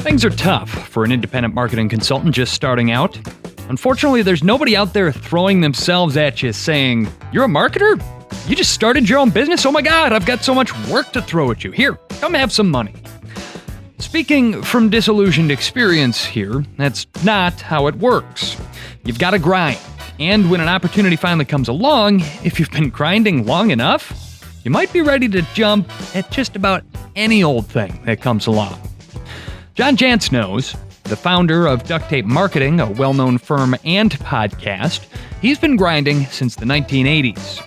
Things are tough for an independent marketing consultant just starting out. Unfortunately, there's nobody out there throwing themselves at you saying, "You're a marketer? You just started your own business? Oh my God, I've got so much work to throw at you. Here, come have some money." Speaking from disillusioned experience here, that's not how it works. You've got to grind. And when an opportunity finally comes along, if you've been grinding long enough, you might be ready to jump at just about any old thing that comes along. John Jantsch knows, the founder of Duct Tape Marketing, a well-known firm and podcast. He's been grinding since the 1980s.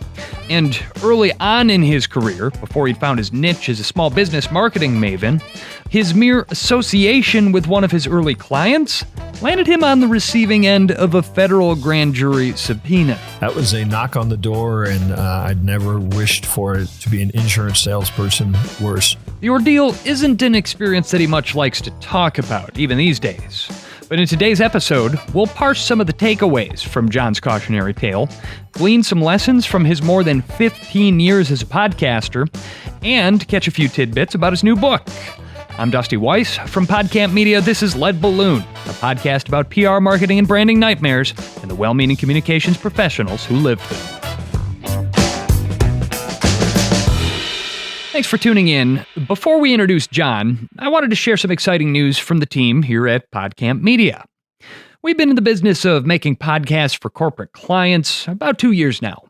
And early on in his career, before he'd found his niche as a small business marketing maven, his mere association with one of his early clients landed him on the receiving end of a federal grand jury subpoena. That was a knock on the door, and I'd never wished for it to be an insurance salesperson worse. The ordeal isn't an experience that he much likes to talk about, even these days. But in today's episode, we'll parse some of the takeaways from John's cautionary tale, glean some lessons from his more than 15 years as a podcaster, and catch a few tidbits about his new book. I'm Dusty Weiss from Podcamp Media. This is Lead Balloon, a podcast about PR, marketing, and branding nightmares and the well-meaning communications professionals who live them. Thanks for tuning in. Before we introduce John, I wanted to share some exciting news from the team here at Podcamp Media. We've been in the business of making podcasts for corporate clients about 2 years now.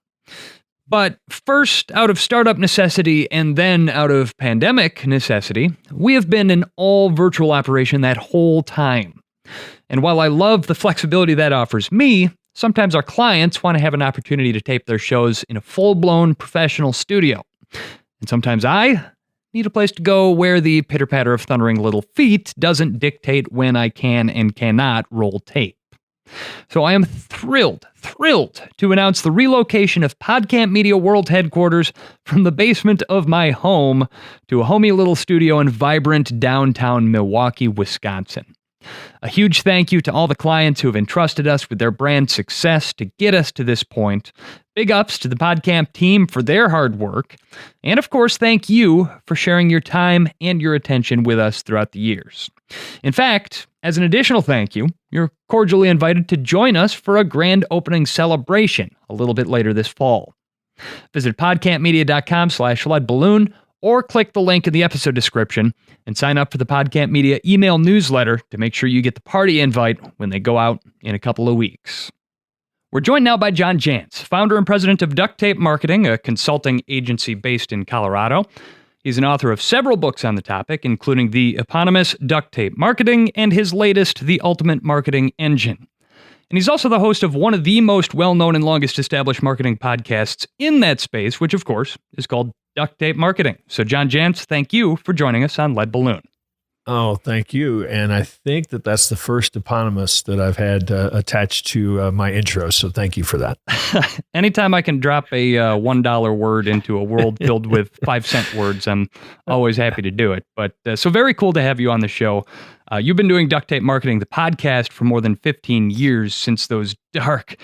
But first, out of startup necessity and then out of pandemic necessity, we have been an all-virtual operation that whole time. And while I love the flexibility that offers me, sometimes our clients want to have an opportunity to tape their shows in a full-blown professional studio. And sometimes I need a place to go where the pitter-patter of thundering little feet doesn't dictate when I can and cannot roll tape. So I am thrilled to announce the relocation of Podcamp Media World Headquarters from the basement of my home to a homey little studio in vibrant downtown Milwaukee, Wisconsin. A huge thank you to all the clients who have entrusted us with their brand success to get us to this point. Big ups to the Podcamp team for their hard work. And of course, thank you for sharing your time and your attention with us throughout the years. In fact, as an additional thank you, you're cordially invited to join us for a grand opening celebration a little bit later this fall. Visit podcampmedia.com/leadballoon or click the link in the episode description and sign up for the Podcamp Media email newsletter to make sure you get the party invite when they go out in a couple of weeks. We're joined now by John Jantsch, founder and president of Duct Tape Marketing, a consulting agency based in Colorado. He's an author of several books on the topic, including the eponymous Duct Tape Marketing and his latest, The Ultimate Marketing Engine. And he's also the host of one of the most well-known and longest established marketing podcasts in that space, which of course is called Duct Tape Marketing. So John Jantsch, thank you for joining us on Lead Balloon. Oh, thank you. And I think that's the first eponymous that I've had attached to my intro. So thank you for that. Anytime I can drop a $1 word into a world filled with 5-cent words, I'm always happy to do it. But so very cool to have you on the show. You've been doing Duct Tape Marketing, the podcast, for more than 15 years, since those dark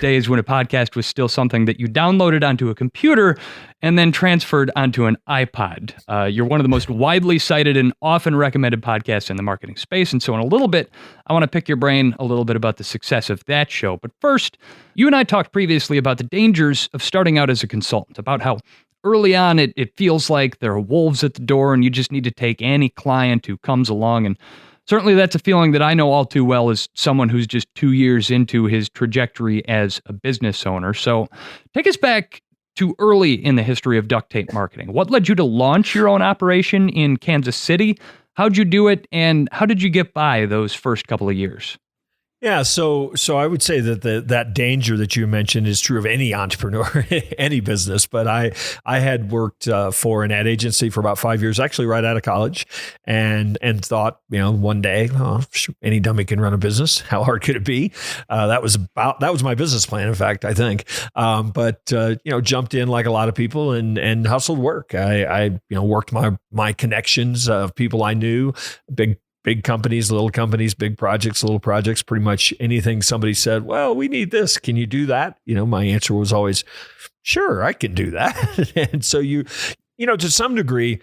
days when a podcast was still something that you downloaded onto a computer and then transferred onto an iPod. You're one of the most widely cited and often recommended podcasts in the marketing space. And so in a little bit, I want to pick your brain a little bit about the success of that show. But first, you and I talked previously about the dangers of starting out as a consultant, about how early on, it feels like there are wolves at the door and you just need to take any client who comes along. And certainly that's a feeling that I know all too well as someone who's just 2 years into his trajectory as a business owner. So take us back to early in the history of Duct Tape Marketing. What led you to launch your own operation in Kansas City? How'd you do it? And how did you get by those first couple of years? Yeah, so I would say that that danger that you mentioned is true of any entrepreneur, any business. But I had worked for an ad agency for about 5 years, actually right out of college, and thought, one day, any dummy can run a business. How hard could it be? That was my business plan, in fact, I think. But jumped in like a lot of people and hustled work. I worked my connections of people I knew, big companies, little companies, big projects, little projects, pretty much anything somebody said, well, we need this. Can you do that? My answer was always, sure, I can do that. And so to some degree,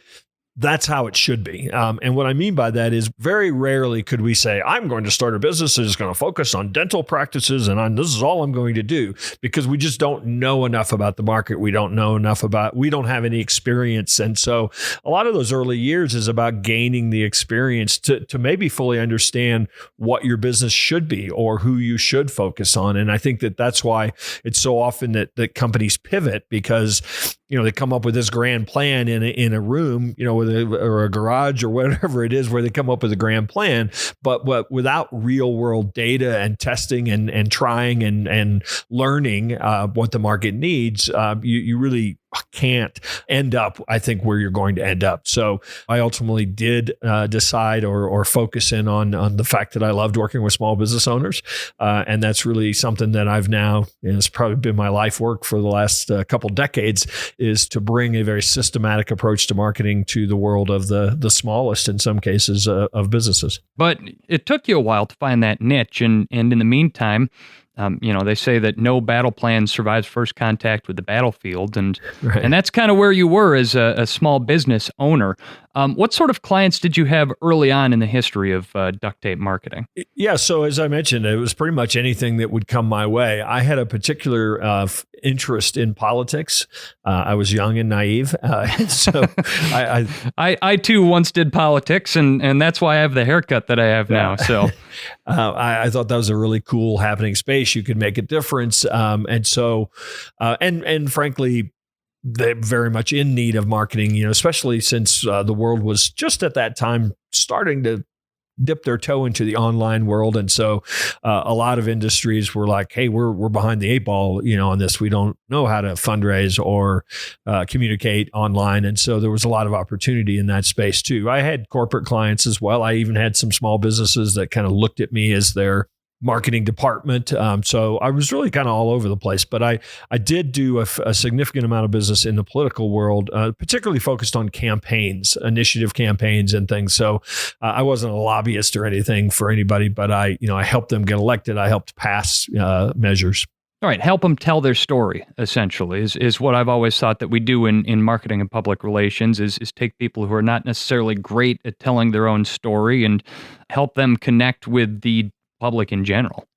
that's how it should be. And what I mean by that is very rarely could we say, I'm going to start a business that is going to focus on dental practices and this is all I'm going to do, because we just don't know enough about the market. We don't have any experience. And so a lot of those early years is about gaining the experience to maybe fully understand what your business should be or who you should focus on. And I think that's why it's so often that companies pivot, because they come up with this grand plan in a room, or a garage or whatever it is, where they come up with a grand plan, but without real world data and testing and trying and learning what the market needs, you really can't end up, I think, where you're going to end up. So I ultimately did decide or focus in on the fact that I loved working with small business owners. And that's really something that I've now, it's probably been my life work for the last couple decades, is to bring a very systematic approach to marketing to the world of the smallest, in some cases, of businesses. But it took you a while to find that niche. And in the meantime, they say that no battle plan survives first contact with the battlefield. And that's kind of where you were as a small business owner. What sort of clients did you have early on in the history of duct tape marketing? Yeah. So as I mentioned, it was pretty much anything that would come my way. I had a particular interest in politics. I was young and naive. And so I too once did politics, and that's why I have the haircut that I have now. So I thought that was a really cool happening space. You could make a difference. And frankly, they're very much in need of marketing, especially since the world was just at that time starting to dip their toe into the online world. And so a lot of industries were like, hey, we're behind the eight ball, on this. We don't know how to fundraise or communicate online. And so there was a lot of opportunity in that space too. I had corporate clients as well. I even had some small businesses that kind of looked at me as their marketing department. So I was really kind of all over the place, but I did do a significant amount of business in the political world, particularly focused on campaigns, initiative campaigns and things. So I wasn't a lobbyist or anything for anybody, but I helped them get elected. I helped pass measures. All right. Help them tell their story, essentially, is what I've always thought that we do in marketing and public relations is take people who are not necessarily great at telling their own story and help them connect with the public in general.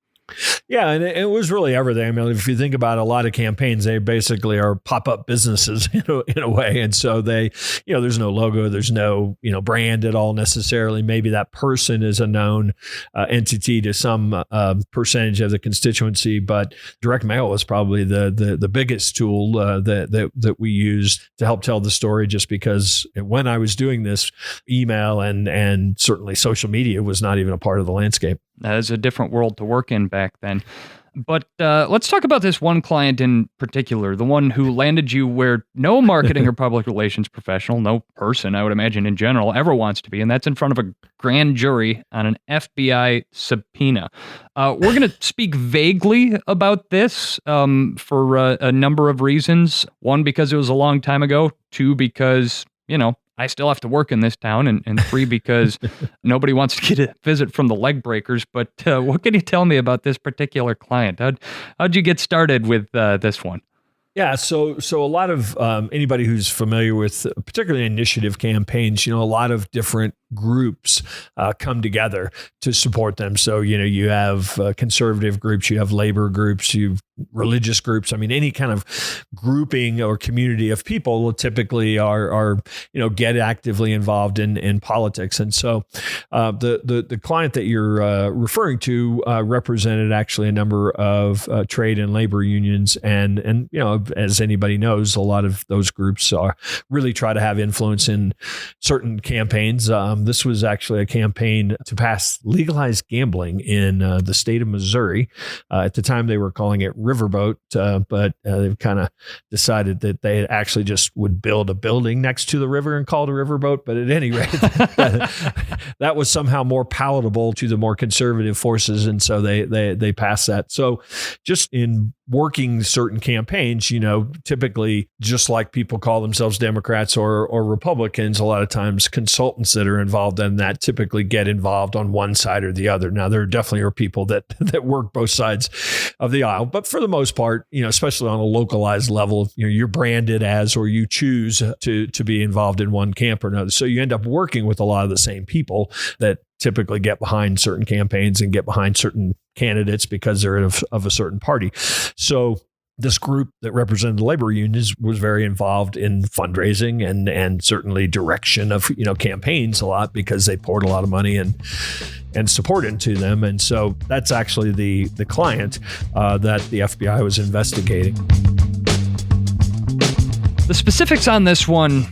Yeah, and it was really everything. I mean, if you think about a lot of campaigns, they basically are pop-up businesses in a way. And so they, there's no logo, there's no, brand at all necessarily. Maybe that person is a known entity to some percentage of the constituency, but direct mail was probably the biggest tool that we used to help tell the story, just because when I was doing this, email and certainly social media was not even a part of the landscape. That is a different world to work in back then. But let's talk about this one client in particular, the one who landed you where no marketing or public relations professional, no person, I would imagine in general, ever wants to be, and that's in front of a grand jury on an FBI subpoena. We're going to speak vaguely about this for a number of reasons. One, because it was a long time ago. Two, because, I still have to work in this town, and three, because nobody wants to get a visit from the leg breakers. But what can you tell me about this particular client? How'd you get started with this one? Yeah, so a lot of anybody who's familiar with particularly initiative campaigns, a lot of different groups come together to support them. So, you have conservative groups, you have labor groups, you have religious groups. I mean, any kind of grouping or community of people typically are get actively involved in politics. And so the client that you're referring to represented actually a number of trade and labor unions. And as anybody knows, a lot of those groups really try to have influence in certain campaigns. This was actually a campaign to pass legalized gambling in the state of Missouri. At the time, they were calling it Riverboat, but they've kind of decided that they actually just would build a building next to the river and call it a riverboat. But at any rate, that was somehow more palatable to the more conservative forces, and so they passed that. So just in working certain campaigns, typically just like people call themselves Democrats or Republicans, a lot of times consultants that are involved in that typically get involved on one side or the other. Now, there definitely are people that work both sides of the aisle, but for the most part, especially on a localized level, you're branded as, or you choose to be involved in one camp or another. So you end up working with a lot of the same people that typically get behind certain campaigns and get behind certain candidates because they're of a certain party. So this group that represented the labor unions was very involved in fundraising and certainly direction of campaigns a lot, because they poured a lot of money and support into them. And so that's actually the client that the FBI was investigating. The specifics on this one,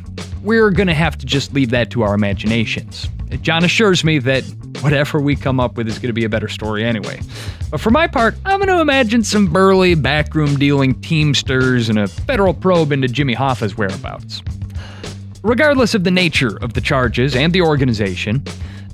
we're going to have to just leave that to our imaginations. John assures me that whatever we come up with is going to be a better story anyway. But for my part, I'm going to imagine some burly, backroom dealing teamsters and a federal probe into Jimmy Hoffa's whereabouts. Regardless of the nature of the charges and the organization,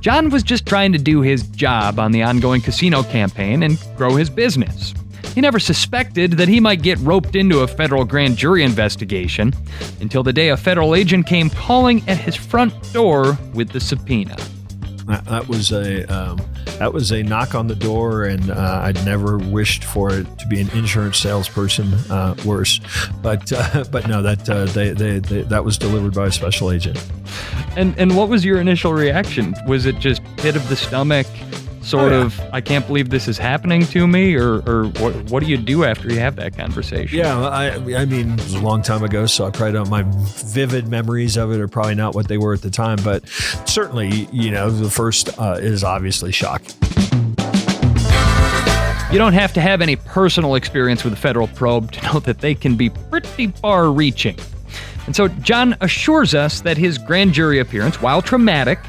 John was just trying to do his job on the ongoing casino campaign and grow his business. He never suspected that he might get roped into a federal grand jury investigation until the day a federal agent came calling at his front door with the subpoena. That was a knock on the door, and I'd never wished for it to be an insurance salesperson worse. But no, that was delivered by a special agent. And what was your initial reaction? Was it just pit of the stomach? I can't believe this is happening to me, or what do you do after you have that conversation? Yeah, I mean, it was a long time ago, so I probably don't, my vivid memories of it are probably not what they were at the time, but certainly, the first is obviously shock. You don't have to have any personal experience with a federal probe to know that they can be pretty far-reaching. And so John assures us that his grand jury appearance, while traumatic,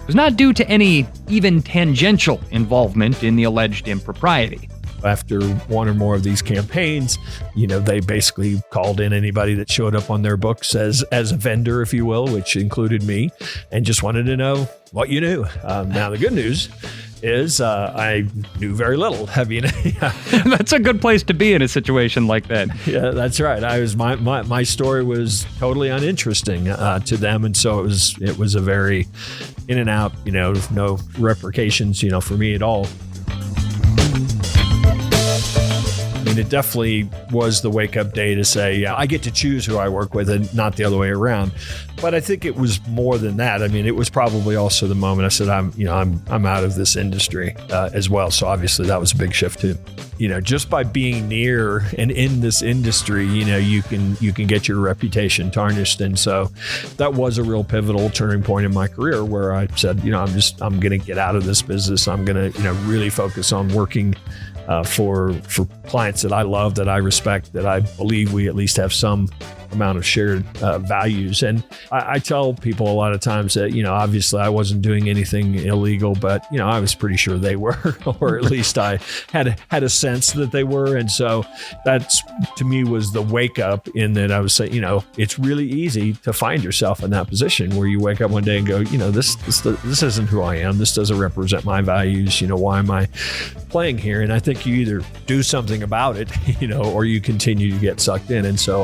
was not due to any even tangential involvement in the alleged impropriety. After one or more of these campaigns, they basically called in anybody that showed up on their books as a vendor, if you will, which included me, and just wanted to know what you knew. Now, the good news is I knew very little. That's a good place to be in a situation like that. Yeah, that's right. My story was totally uninteresting to them, and so it was a very in and out, no repercussions, for me at all. I mean, it definitely was the wake-up day to say, yeah, I get to choose who I work with and not the other way around. But I think it was more than that. I mean, it was probably also the moment I said, I'm out of this industry as well. So obviously that was a big shift too. Just by being near and in this industry, you can get your reputation tarnished. And so that was a real pivotal turning point in my career where I said, I'm going to get out of this business. I'm going to, really focus on working for clients that I love, that I respect, that I believe we at least have some amount of shared values. And I tell people a lot of times that, obviously I wasn't doing anything illegal, but, I was pretty sure they were, or at least I had a sense that they were. And so that's, to me, was the wake up in that I was saying, it's really easy to find yourself in that position where you wake up one day and go, this isn't who I am. This doesn't represent my values. Why am I playing here? And I think you either do something about it, or you continue to get sucked in. And so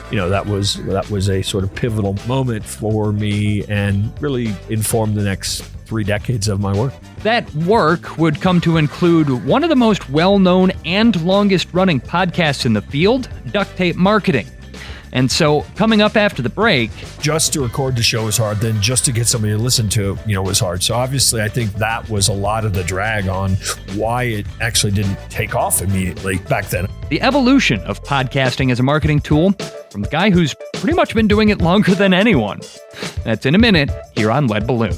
that was a sort of pivotal moment for me and really informed the next 3 decades of my work. That work would come to include one of the most well-known and longest-running podcasts in the field, Duct Tape Marketing. And so, coming up after the break, just to record the show was hard, then just to get somebody to listen to it, was hard. So obviously, I think that was a lot of the drag on why it actually didn't take off immediately back then. The evolution of podcasting as a marketing tool from the guy who's pretty much been doing it longer than anyone. That's in a minute here on Lead Balloon.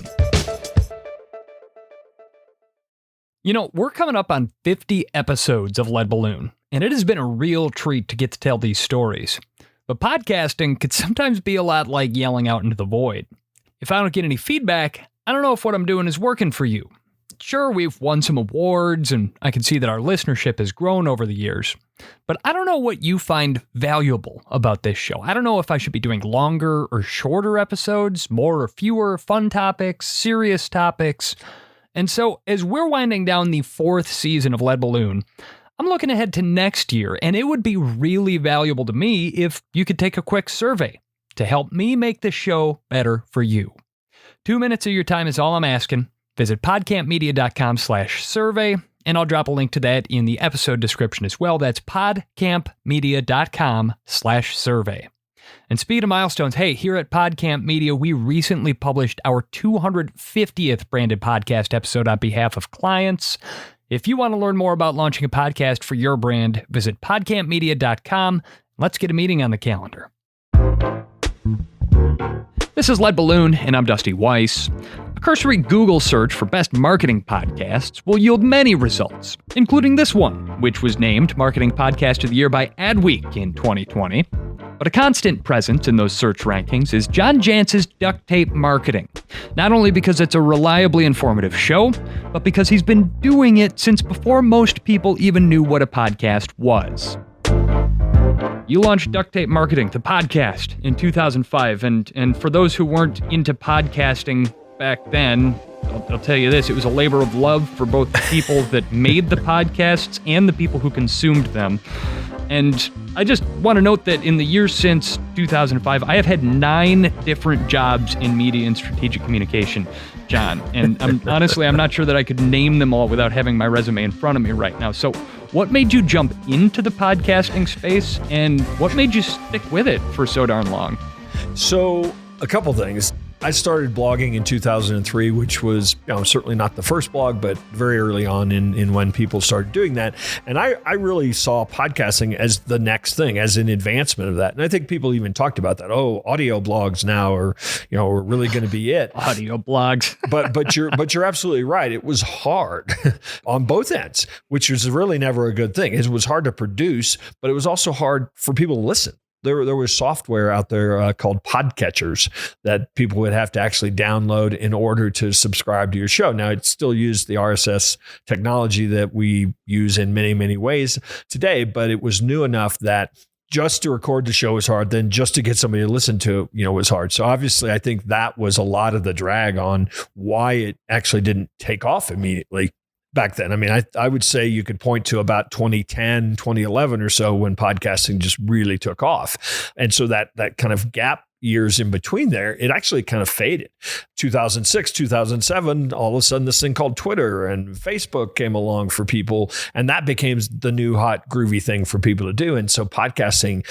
We're coming up on 50 episodes of Lead Balloon, and it has been a real treat to get to tell these stories. But podcasting could sometimes be a lot like yelling out into the void. If I don't get any feedback, I don't know if what I'm doing is working for you. Sure, we've won some awards, and I can see that our listenership has grown over the years. But I don't know what you find valuable about this show. I don't know if I should be doing longer or shorter episodes, more or fewer, fun topics, serious topics. And so, as we're winding down the 4th season of Lead Balloon, I'm looking ahead to next year, and it would be really valuable to me if you could take a quick survey to help me make this show better for you. 2 minutes of your time is all I'm asking. Visit podcampmedia.com/survey, and I'll drop a link to that in the episode description as well. That's podcampmedia.com/survey. And speaking of milestones, hey, here at PodCamp Media, we recently published our 250th branded podcast episode on behalf of clients. If you want to learn more about launching a podcast for your brand, visit podcampmedia.com. Let's get a meeting on the calendar. This is Lead Balloon, and I'm Dusty Weiss. A cursory Google search for best marketing podcasts will yield many results, including this one, which was named Marketing Podcast of the Year by Adweek in 2020. But a constant presence in those search rankings is John Jantz's Duct Tape Marketing, not only because it's a reliably informative show, but because he's been doing it since before most people even knew what a podcast was. You launched Duct Tape Marketing, the podcast, in 2005, and for those who weren't into podcasting back then, I'll tell you this, it was a labor of love for both the people that made the podcasts and the people who consumed them. And I just want to note that in the years since 2005, I have had 9 different jobs in media and strategic communication, John. And I'm not sure that I could name them all without having my resume in front of me right now. So what made you jump into the podcasting space, and what made you stick with it for so darn long? So a couple things. I started blogging in 2003, which was certainly not the first blog, but very early on in when people started doing that. And I really saw podcasting as the next thing, as an advancement of that. And I think people even talked about that. Oh, audio blogs now are really going to be it. Audio blogs. but you're absolutely right. It was hard on both ends, which was really never a good thing. It was hard to produce, but it was also hard for people to listen. There was software out there called podcatchers that people would have to actually download in order to subscribe to your show. Now, it still used the RSS technology that we use in many, many ways today, but it was new enough that just to record the show was hard. Then just to get somebody to listen to it, was hard. So obviously, I think that was a lot of the drag on why it actually didn't take off immediately. Back then, I mean, I would say you could point to about 2010, 2011 or so when podcasting just really took off. And so that kind of gap years in between there, it actually kind of faded. 2006, 2007, all of a sudden this thing called Twitter and Facebook came along for people, and that became the new hot groovy thing for people to do. And so podcasting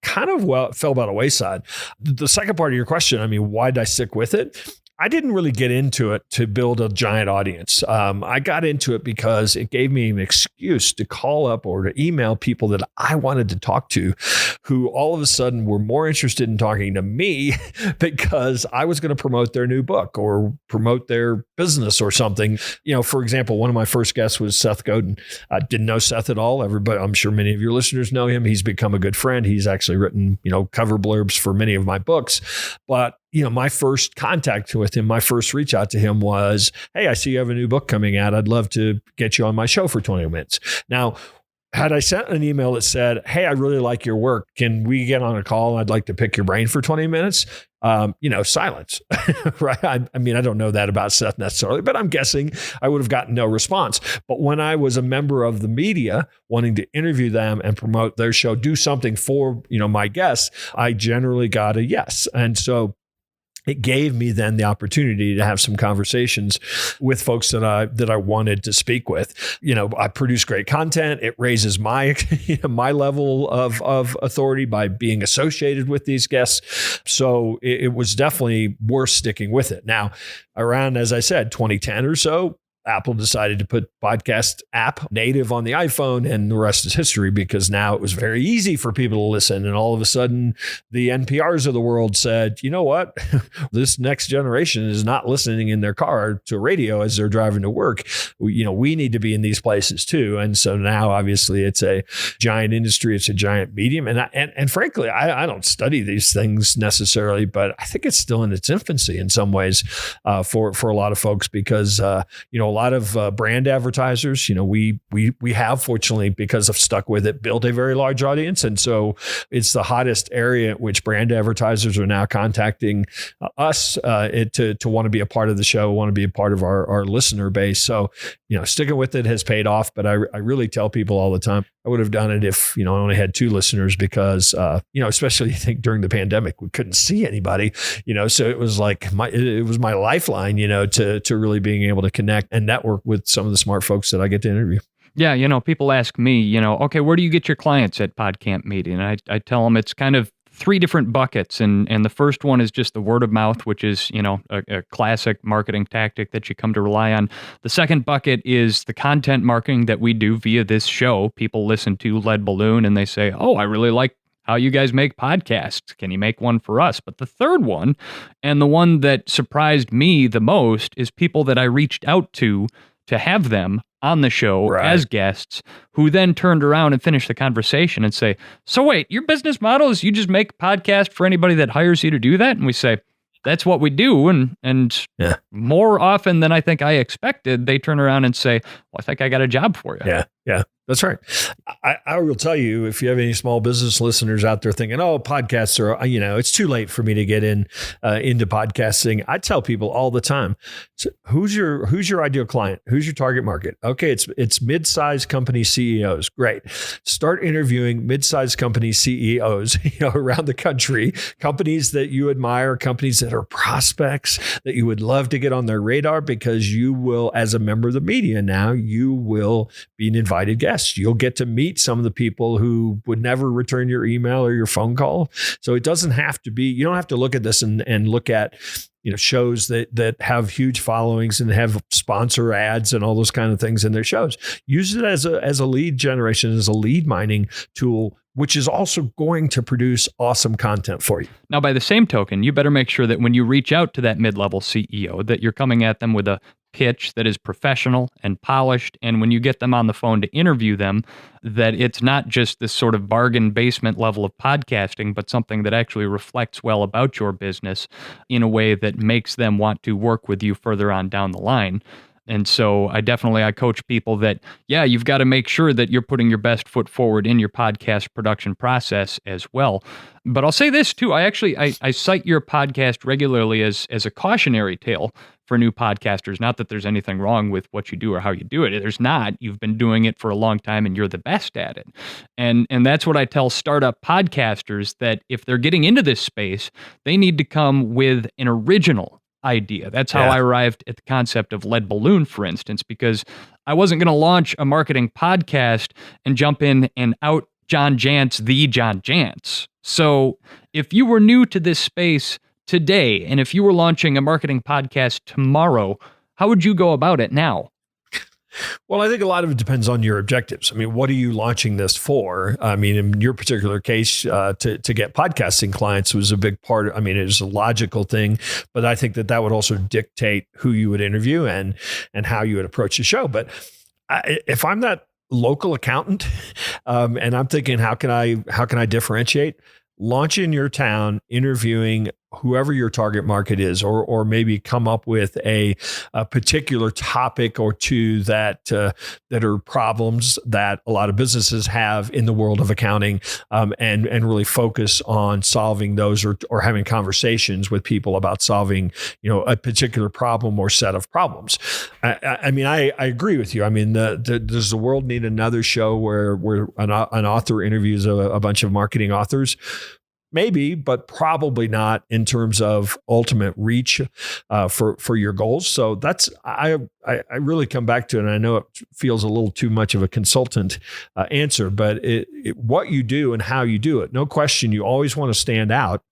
kind of fell by the wayside. The second part of your question, I mean, why did I stick with it? I didn't really get into it to build a giant audience. I got into it because it gave me an excuse to call up or to email people that I wanted to talk to, who all of a sudden were more interested in talking to me because I was going to promote their new book or promote their business or something. For example, one of my first guests was Seth Godin. I didn't know Seth at all. Everybody, I'm sure many of your listeners know him. He's become a good friend. He's actually written, cover blurbs for many of my books. But my first contact with him, my first reach out to him was, hey, I see you have a new book coming out. I'd love to get you on my show for 20 minutes. Now, had I sent an email that said, hey, I really like your work. Can we get on a call? I'd like to pick your brain for 20 minutes. Silence, right? I mean, I don't know that about Seth necessarily, but I'm guessing I would have gotten no response. But when I was a member of the media wanting to interview them and promote their show, do something for, my guests, I generally got a yes. And so it gave me then the opportunity to have some conversations with folks that I wanted to speak with. I produce great content. It raises my my level of authority by being associated with these guests. So it was definitely worth sticking with it. Now, around, as I said, 2010 or so, Apple decided to put podcast app native on the iPhone, and the rest is history, because now it was very easy for people to listen. And all of a sudden, the NPRs of the world said, you know what? This next generation is not listening in their car to radio as they're driving to work. We need to be in these places too. And so now, obviously, it's a giant industry. It's a giant medium. And frankly, I don't study these things necessarily, but I think it's still in its infancy in some ways for a lot of folks, because, a a lot of brand advertisers, we have, fortunately, because I've stuck with it, built a very large audience. And so it's the hottest area at which brand advertisers are now contacting us to want to be a part of the show, want to be a part of our listener base. So, sticking with it has paid off. But I really tell people all the time, I would have done it if, I only had 2 listeners because, especially I think during the pandemic, we couldn't see anybody, so it was like it was my lifeline, to really being able to connect and network with some of the smart folks that I get to interview. Yeah, people ask me, okay, where do you get your clients at PodCamp Meeting? And I tell them it's kind of 3 different buckets. And the first one is just the word of mouth, which is, a classic marketing tactic that you come to rely on. The second bucket is the content marketing that we do via this show. People listen to Lead Balloon and they say, oh, I really like how you guys make podcasts. Can you make one for us? But the third one, and the one that surprised me the most, is people that I reached out to have them on the show as guests, who then turned around and finished the conversation and say, so wait, your business model is you just make a podcast for anybody that hires you to do that? And we say, that's what we do. And more often than I think I expected, they turn around and say, well, I think I got a job for you. Yeah, that's right. I will tell you, if you have any small business listeners out there thinking, oh, podcasts are, it's too late for me to get into podcasting. I tell people all the time, so who's your ideal client? Who's your target market? Okay, it's mid-sized company CEOs. Great. Start interviewing mid-sized company CEOs, around the country, companies that you admire, companies that are prospects that you would love to get on their radar, because you will, as a member of the media now, you will be an invited guest. You'll get to meet some of the people who would never return your email or your phone call. So it doesn't have to be, you don't have to look at this and look at, shows that have huge followings and have sponsor ads and all those kind of things in their shows. Use it as a lead generation, as a lead mining tool, which is also going to produce awesome content for you. Now, by the same token, you better make sure that when you reach out to that mid-level CEO, that you're coming at them with a pitch that is professional and polished. And when you get them on the phone to interview them, that it's not just this sort of bargain basement level of podcasting, but something that actually reflects well about your business in a way that makes them want to work with you further on down the line. And so I coach people that, you've got to make sure that you're putting your best foot forward in your podcast production process as well. But I'll say this too. I cite your podcast regularly as a cautionary tale for new podcasters. Not that there's anything wrong with what you do or how you do it. There's not. You've been doing it for a long time and you're the best at it. And that's what I tell startup podcasters, that if they're getting into this space, they need to come with an original idea. That's how I arrived at the concept of Lead Balloon, for instance, because I wasn't going to launch a marketing podcast and jump in and out John Jantsch, the John Jantsch. So if you were new to this space today, and if you were launching a marketing podcast tomorrow, how would you go about it now? Well, I think a lot of it depends on your objectives. I mean, what are you launching this for? I mean, in your particular case, to get podcasting clients was a big part. I mean, it is a logical thing, but I think that would also dictate who you would interview and how you would approach the show. But if I'm that local accountant and I'm thinking, how can I differentiate? Launch in your town, interviewing whoever your target market is, or maybe come up with a particular topic or two that are problems that a lot of businesses have in the world of accounting, and really focus on solving those, or having conversations with people about solving, a particular problem or set of problems. I mean, I agree with you. I mean, does the world need another show where an author interviews a bunch of marketing authors? Maybe, but probably not in terms of ultimate reach for your goals. So that's I really come back to it, and I know it feels a little too much of a consultant answer, but what you do and how you do it, no question, you always want to stand out.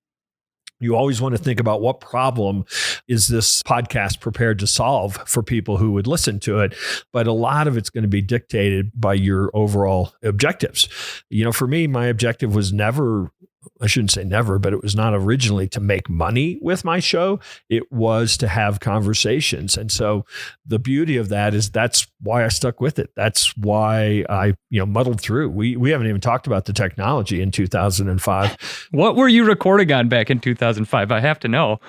You always want to think about what problem is this podcast prepared to solve for people who would listen to it. But a lot of it's going to be dictated by your overall objectives. For me, my objective was never, I shouldn't say never, but it was not originally to make money with my show. It was to have conversations. And so the beauty of that is that's why I stuck with it. That's why I, muddled through. We haven't even talked about the technology in 2005. What were you recording on back in 2005? I have to know.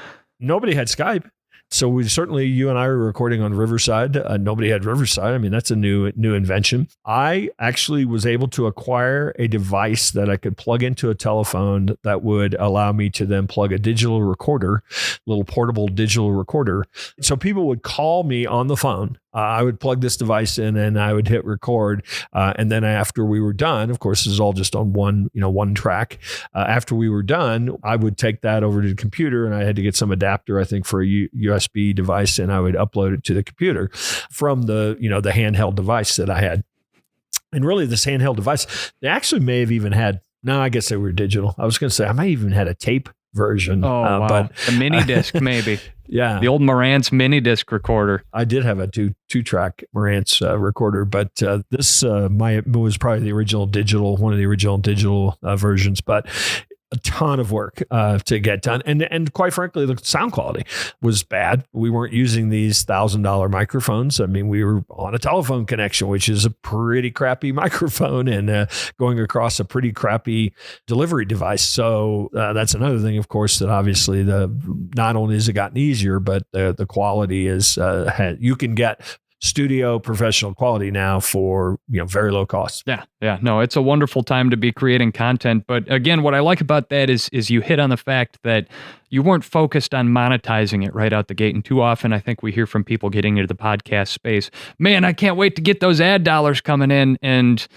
Nobody had Skype. So you and I were recording on Riverside. Nobody had Riverside. I mean, that's a new invention. I actually was able to acquire a device that I could plug into a telephone that would allow me to then plug a digital recorder, little portable digital recorder. So people would call me on the phone. I would plug this device in and I would hit record. And then after we were done, of course, this is all just on one track. After we were done, I would take that over to the computer, and I had to get some adapter, I think, for a USB device, and I would upload it to the computer from the handheld device that I had. And really, this handheld device, they actually may have even had, no, I guess they were digital. I was going to say, I might even had a tape version. Oh, wow. But a mini disc, maybe. Yeah. The old Marantz mini disc recorder. I did have a two-track Marantz recorder, but this was probably the original digital, one of the original digital versions, but a ton of work to get done. And quite frankly, the sound quality was bad. We weren't using these $1,000 microphones. I mean, we were on a telephone connection, which is a pretty crappy microphone, and going across a pretty crappy delivery device. So that's another thing, of course, that obviously not only has it gotten easier, but the quality is, you can get studio professional quality now for very low cost. Yeah. No, it's a wonderful time to be creating content. But again, what I like about that is you hit on the fact that you weren't focused on monetizing it right out the gate. And too often, I think we hear from people getting into the podcast space, man, I can't wait to get those ad dollars coming in. And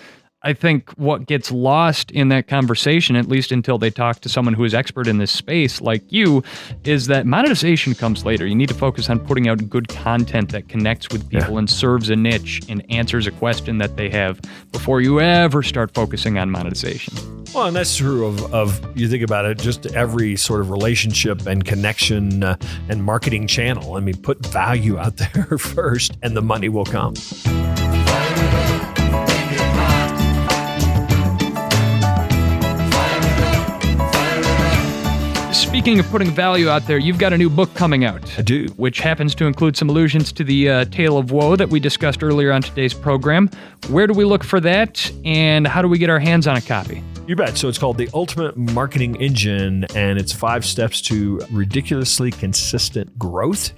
I think what gets lost in that conversation, at least until they talk to someone who is expert in this space like you, is that monetization comes later. You need to focus on putting out good content that connects with people and serves a niche and answers a question that they have before you ever start focusing on monetization. Well, and that's true of you think about it, just every sort of relationship and connection and marketing channel. I mean, put value out there first and the money will come. Speaking of putting value out there, you've got a new book coming out. I do. Which happens to include some allusions to the Tale of Woe that we discussed earlier on today's program. Where do we look for that, and how do we get our hands on a copy? You bet. So it's called The Ultimate Marketing Engine, and it's 5 steps to ridiculously consistent growth.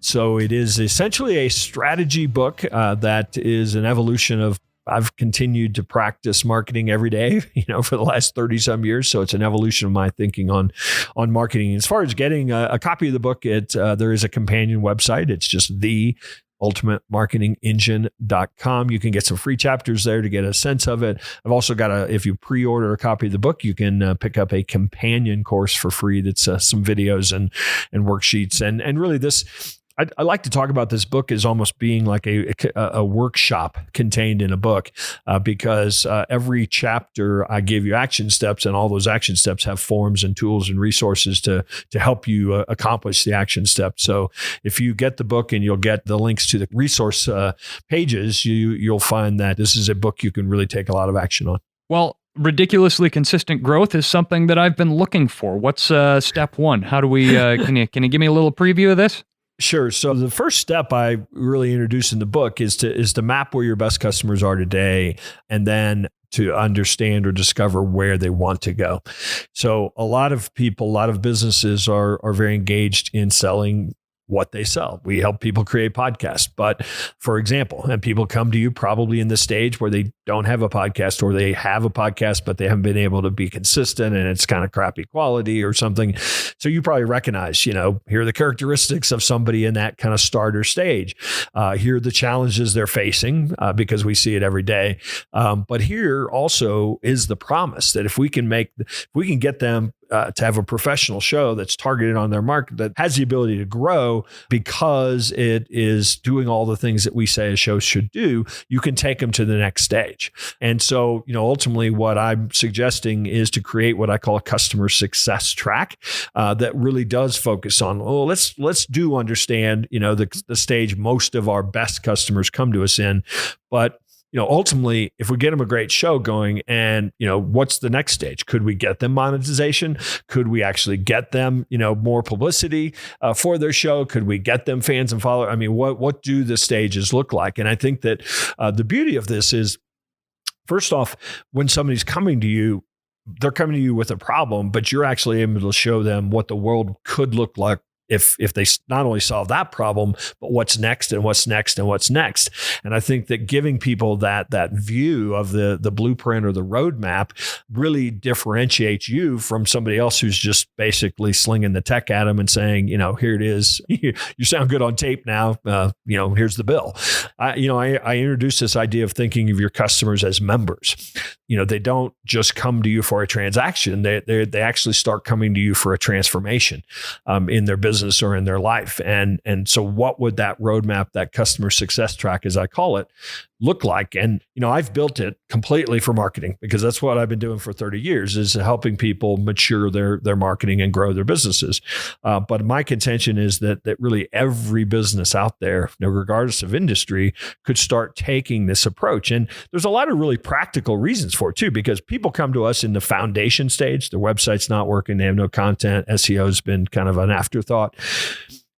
So it is essentially a strategy book that is an evolution of I've continued to practice marketing every day, for the last 30 some years. So it's an evolution of my thinking on marketing. As far as getting a copy of the book, there is a companion website. It's just theultimatemarketingengine.com. You can get some free chapters there to get a sense of it. I've also got if you pre-order a copy of the book, you can pick up a companion course for free. That's some videos and worksheets. And really this, I like to talk about this book as almost being like a workshop contained in a book, because every chapter I give you action steps, and all those action steps have forms and tools and resources to help you accomplish the action steps. So if you get the book and you'll get the links to the resource pages, you'll find that this is a book you can really take a lot of action on. Well, ridiculously consistent growth is something that I've been looking for. What's step one? How do we? Can you give me a little preview of this? Sure. So the first step I really introduce in the book is to map where your best customers are today, and then to understand or discover where they want to go. So a lot of people, a lot of businesses are very engaged in selling what they sell. We help people create podcasts. But for example, and people come to you probably in the stage where they don't have a podcast, or they have a podcast, but they haven't been able to be consistent and it's kind of crappy quality or something. So you probably recognize, here are the characteristics of somebody in that kind of starter stage. Here are the challenges they're facing, because we see it every day. But here also is the promise that if we can get them to have a professional show that's targeted on their market, that has the ability to grow because it is doing all the things that we say a show should do, you can take them to the next stage. And so, ultimately what I'm suggesting is to create what I call a customer success track that really does focus on, let's understand, the stage most of our best customers come to us in. But ultimately, if we get them a great show going, and, what's the next stage? Could we get them monetization? Could we actually get them, more publicity for their show? Could we get them fans and followers? I mean, what do the stages look like? And I think that the beauty of this is, first off, when somebody's coming to you, they're coming to you with a problem, but you're actually able to show them what the world could look like if they not only solve that problem, but what's next and what's next and what's next. And I think that giving people that view of the blueprint or the roadmap really differentiates you from somebody else who's just basically slinging the tech at them and saying, here it is. You sound good on tape now. Here's the bill. I introduced this idea of thinking of your customers as members. They don't just come to you for a transaction. They actually start coming to you for a transformation in their business or in their life. And so what would that roadmap, that customer success track, as I call it, look like? And, I've built it completely for marketing because that's what I've been doing for 30 years is helping people mature their marketing and grow their businesses. But my contention is that really every business out there, regardless of industry, could start taking this approach. And there's a lot of really practical reasons for it too, because people come to us in the foundation stage. Their website's not working. They have no content. SEO has been kind of an afterthought.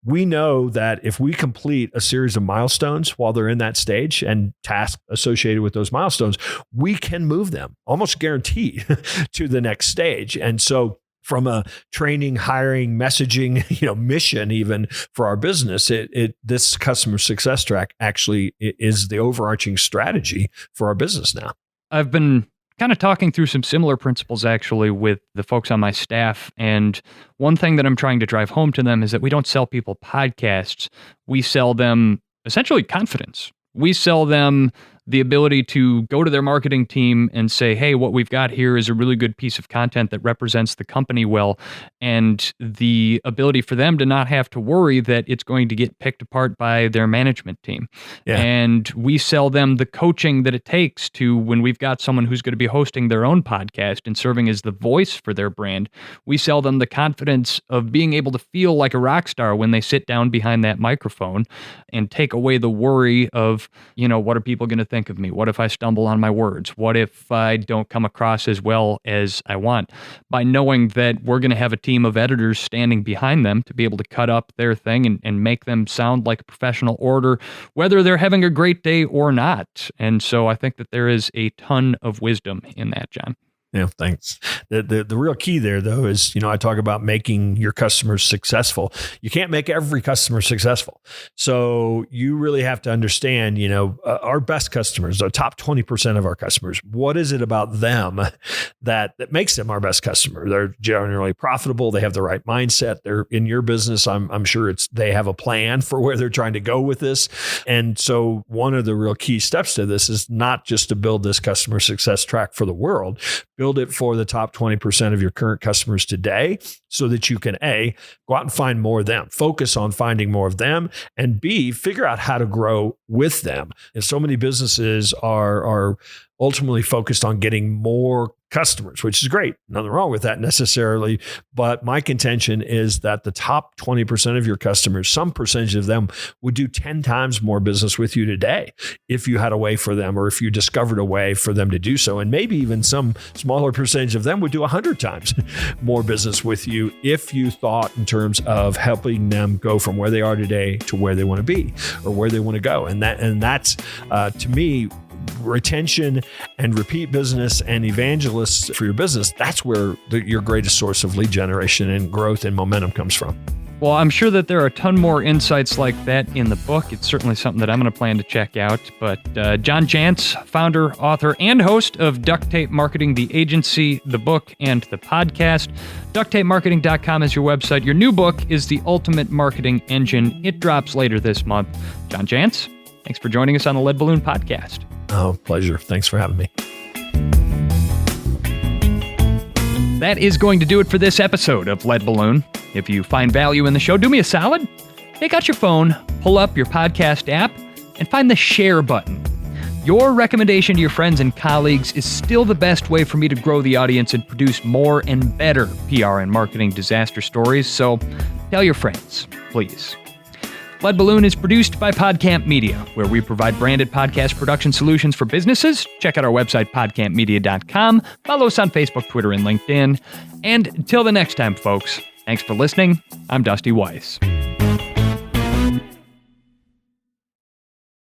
We know that if we complete a series of milestones while they're in that stage and tasks associated with those milestones, we can move them almost guaranteed to the next stage. And so from a training, hiring, messaging, mission, even for our business, this customer success track actually is the overarching strategy for our business now. I've been kind of talking through some similar principles actually with the folks on my staff. And one thing that I'm trying to drive home to them is that we don't sell people podcasts. We sell them essentially confidence. We sell them the ability to go to their marketing team and say, hey, what we've got here is a really good piece of content that represents the company well, and the ability for them to not have to worry that it's going to get picked apart by their management team. Yeah. And we sell them the coaching that it takes to, when we've got someone who's going to be hosting their own podcast and serving as the voice for their brand, we sell them the confidence of being able to feel like a rock star when they sit down behind that microphone and take away the worry of, what are people going to think of me? What if I stumble on my words? What if I don't come across as well as I want? By knowing that we're going to have a team of editors standing behind them to be able to cut up their thing and make them sound like a professional orator, whether they're having a great day or not. And so I think that there is a ton of wisdom in that, John. Yeah, thanks. The real key there, though, is, I talk about making your customers successful. You can't make every customer successful. So you really have to understand, our best customers, the top 20% of our customers, what is it about them that makes them our best customer? They're generally profitable. They have the right mindset. They're in your business. I'm sure they have a plan for where they're trying to go with this. And so one of the real key steps to this is not just to build this customer success track for the world, build it for the top 20% of your current customers today so that you can A, go out and find more of them, focus on finding more of them, and B, figure out how to grow with them. And so many businesses are ultimately focused on getting more customers, which is great. Nothing wrong with that necessarily. But my contention is that the top 20% of your customers, some percentage of them would do 10 times more business with you today if you had a way for them, or if you discovered a way for them to do so. And maybe even some smaller percentage of them would do 100 times more business with you if you thought in terms of helping them go from where they are today to where they want to be or where they want to go. And that's to me, retention and repeat business and evangelists for your business, that's where your greatest source of lead generation and growth and momentum comes from. Well, I'm sure that there are a ton more insights like that in the book. It's certainly something that I'm going to plan to check out. But John Jantsch, founder, author, and host of Duct Tape Marketing, the agency, the book, and the podcast. DuctTapeMarketing.com is your website. Your new book is The Ultimate Marketing Engine. It drops later this month. John Jantsch, thanks for joining us on the Lead Balloon Podcast. Oh, pleasure. Thanks for having me. That is going to do it for this episode of Lead Balloon. If you find value in the show, do me a solid. Take out your phone, pull up your podcast app, and find the share button. Your recommendation to your friends and colleagues is still the best way for me to grow the audience and produce more and better PR and marketing disaster stories, so tell your friends, please. Lead Balloon is produced by PodCamp Media, where we provide branded podcast production solutions for businesses. Check out our website, podcampmedia.com. Follow us on Facebook, Twitter, and LinkedIn. And until the next time, folks, thanks for listening. I'm Dusty Weiss.